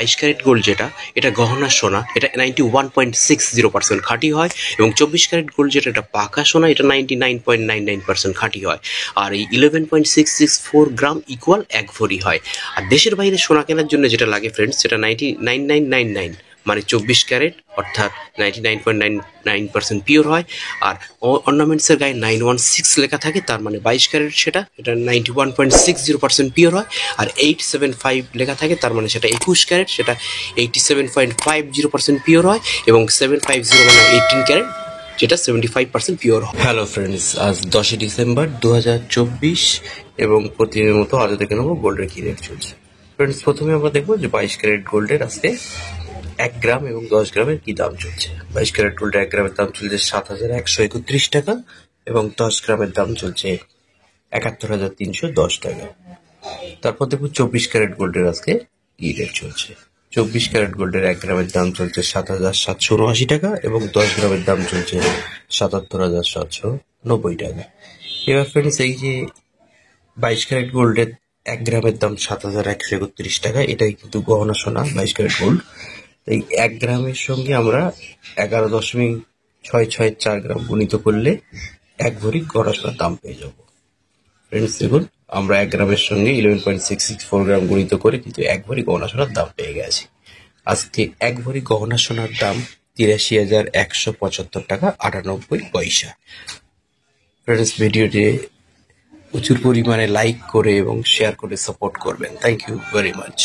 22 carat gold যেটা, এটা গহনা সোনা, এটা 91.60% খাঁটি হয়, এবং 24 ক্যারেট গোল্ড যেটা, এটা পাকা সোনা, এটা 99.99% খাঁটি হয়। আর এই 11.664 গ্রাম ইকুয়াল 1 ভরি হয়। আর দেশের বাইরে সোনা কেনার জন্য যেটা লাগে ফ্রেন্ডস, সেটা 99.9999, মানে 24 ক্যারেট, অর্থাৎ 99.99% পিওর হয়। আর অর্নামেন্টসের গায়ে 916 লেখা থাকে, তার মানে 22 ক্যারেট, সেটা এটা 91.60% পিওর হয়। আর 875 লেখা থাকে, তার মানে সেটা 21 ক্যারেট, সেটা 87.50% পিওর হয়। এবং 750 মানে 18 ক্যারেট, যেটা 75% পিওর হয়। হ্যালো ফ্রেন্ডস, আজ 10 ডিসেম্বর 2024, এবং প্রতিদিনের মতো আজও দেখে নেবো গোল্ডের কি রেট চলছে। ফ্রেন্ডস, প্রথমে আমরা দেখবো যে 22 ক্যারেট গোল্ডের আজকে 1 গ্রাম এবং 10 গ্রামের কি দাম চলছে। 22 ক্যারেট গোল্ডের 1 গ্রামের দাম চলছে 7,131 টাকা, এবং 10 গ্রামের দাম চলছে 71,310 টাকা। তারপর দেখবো 24 ক্যারেট গোল্ডের আজকে কি রেট চলছে। 24 ক্যারেট গোল্ডের 1 গ্রামের দাম চলছে 7,779 টাকা, এবং 10 গ্রামের দাম চলছে 77,790 টাকা। এবার ফ্রেন্ডস, এই যে 22 ক্যারেট গোল্ডের 1 গ্রামের দাম 7,131 টাকা, এটাই কিন্তু গহনা সোনা 22 ক্যারেট গোল্ড। এই 1 গ্রামের সঙ্গে আমরা 11.664 গ্রাম গুণিত করলে 1 ভরি গহনা সোনার দাম পেয়ে যাব। ফ্রেন্ডস দেখুন, আমরা 1 গ্রামের সঙ্গে 11.664 গ্রাম গুণিত করে কিন্তু 1 ভরি গহনা সোনার দাম পেয়ে গেছি। আজকে 1 ভরি গহনা সোনার দাম 83,175 টাকা 98 পয়সা। ফ্রেন্ডস, ভিডিওটি প্রচুর পরিমাণে লাইক করে এবং শেয়ার করে সাপোর্ট করবেন। Thank you very much.